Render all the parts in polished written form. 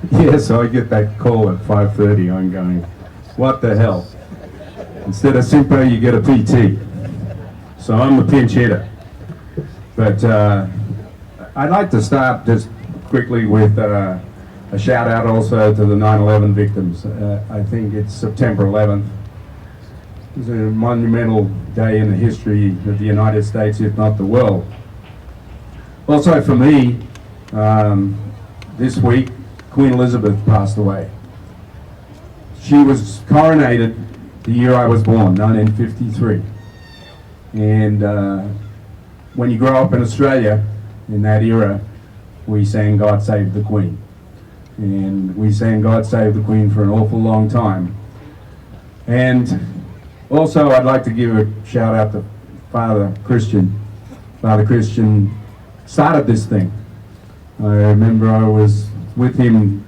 Yeah, so I get that call at 5:30. I'm going, what the hell? Instead of Simpo, you get a PT. So I'm the pinch hitter. But I'd like to start just quickly with a shout out also to the 9/11 victims. I think it's September 11th. It was a monumental day in the history of the United States, if not the world. Also for me, this week, Queen Elizabeth passed away. She was coronated the year I was born, 1953. And when you grow up in Australia, in that era, we sang God Save the Queen. And we sang God Save the Queen for an awful long time. And also I'd like to give a shout out to Father Christian. Father Christian started this thing. I remember I was with him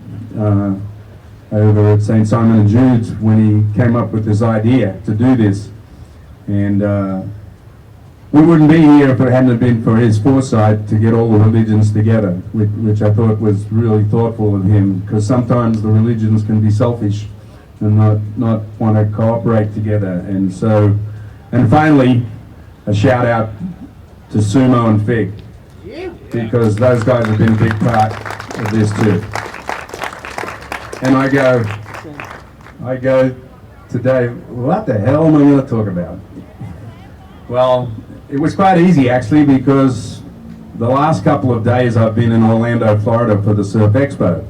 over at St. Simon and Jude's when he came up with this idea to do this. And we wouldn't be here if it hadn't been for his foresight to get all the religions together, which I thought was really thoughtful of him, because sometimes the religions can be selfish and not want to cooperate together. And so, and finally, a shout out to Sumo and Fig, because those guys have been a big part of this too. And I go today, what the hell am I going to talk about? Well, it was quite easy actually, because the last couple of days I've been in Orlando, Florida for the Surf Expo.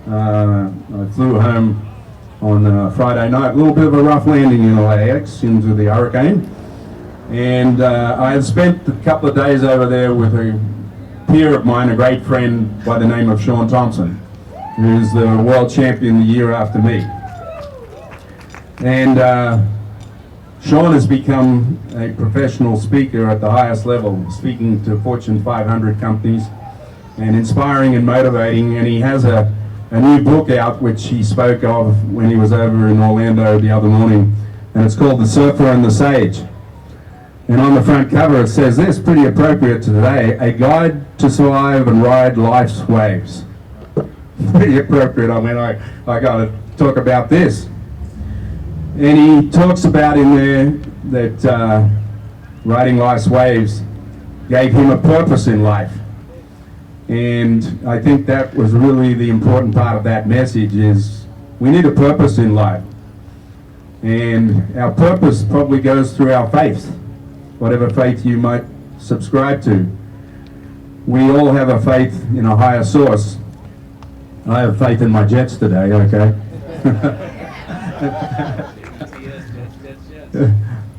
I flew home on Friday night, a little bit of a rough landing in LAX into the hurricane. And I had spent a couple of days over there with a peer of mine, a great friend by the name of Sean Thompson, who's the world champion the year after me. And Sean has become a professional speaker at the highest level, speaking to Fortune 500 companies and inspiring and motivating. And he has a new book out, which he spoke of when he was over in Orlando the other morning, and it's called The Surfer and the Sage. And on the front cover it says this, pretty appropriate to today, a guide to survive and ride life's waves. Pretty appropriate. I mean, I got to talk about this. And he talks about in there that riding life's waves gave him a purpose in life. And I think that was really the important part of that message, is we need a purpose in life. And our purpose probably goes through our faith, whatever faith you might subscribe to. We all have a faith in a higher source. I have faith in my Jets today, okay?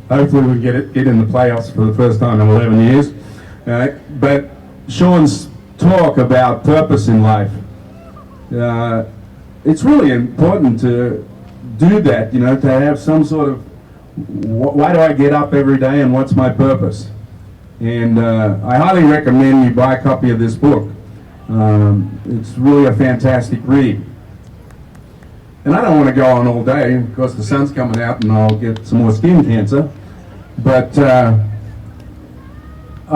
Hopefully we get in the playoffs for the first time in 11 years. But Sean's talk about purpose in life, it's really important to do that, you know, to have some sort of, why do I get up every day and what's my purpose? And I highly recommend you buy a copy of this book. It's really a fantastic read. And I don't want to go on all day because the sun's coming out and I'll get some more skin cancer. But I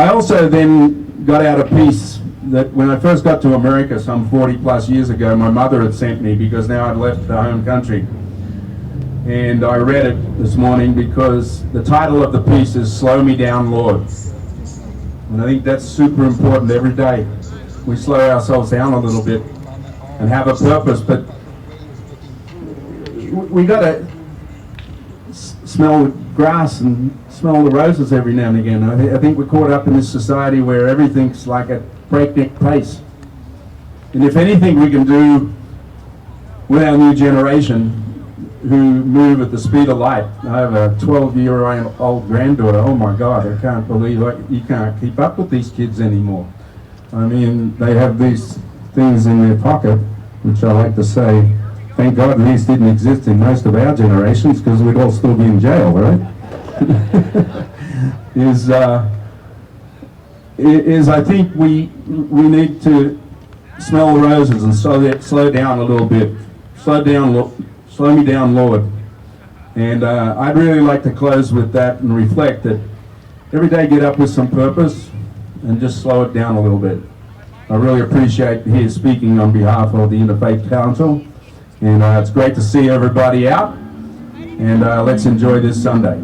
also then got out a piece that when I first got to America some 40 plus years ago, my mother had sent me, because now I'd left the home country. And I read it this morning because the title of the piece is Slow Me Down, Lord. And I think that's super important every day. We slow ourselves down a little bit and have a purpose, but we got to smell the grass and smell the roses every now and again. I think we're caught up in this society where everything's like a breakneck pace. And if anything we can do with our new generation who move at the speed of light. I have a 12-year-old granddaughter. Oh my God, I can't believe you can't keep up with these kids anymore. I mean, they have these things in their pocket, which I like to say, thank God these didn't exist in most of our generations, because we'd all still be in jail, right? is I think we need to smell the roses and slow down a little bit. Slow me down, Lord. And I'd really like to close with that and reflect that every day get up with some purpose and just slow it down a little bit. I really appreciate his speaking on behalf of the Interfaith Council. And it's great to see everybody out. And let's enjoy this Sunday.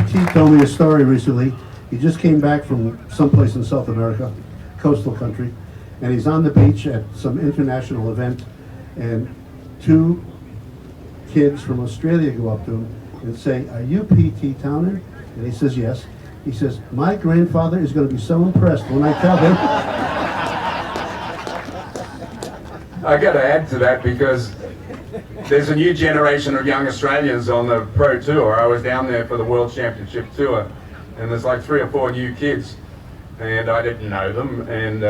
He told me a story recently. He just came back from someplace in South America, coastal country, and he's on the beach at some international event, and two kids from Australia go up to him and say, "Are you P.T. Townend?" And he says, "Yes." He says, "My grandfather is going to be so impressed when I tell him." I got to add to that because there's a new generation of young Australians on the Pro Tour. I was down there for the World Championship Tour, and there's like 3 or 4 new kids, and I didn't know them, and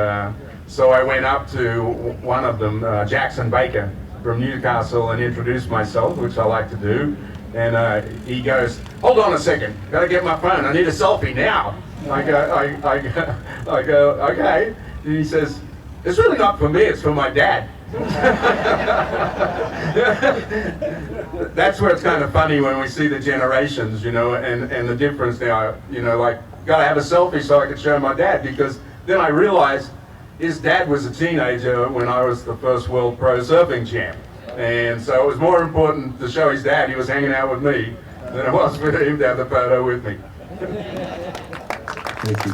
so I went up to one of them, Jackson Baker from Newcastle, and introduced myself, which I like to do, and he goes, "Hold on a second, gotta get my phone, I need a selfie now." I go, "Okay," and he says, "It's really not for me, it's for my dad." That's where it's kind of funny when we see the generations, you know, and the difference now, you know, like, gotta have a selfie so I could show my dad, because then I realized his dad was a teenager when I was the first world pro surfing champ. And so it was more important to show his dad he was hanging out with me than it was for him to have the photo with me. Thank you.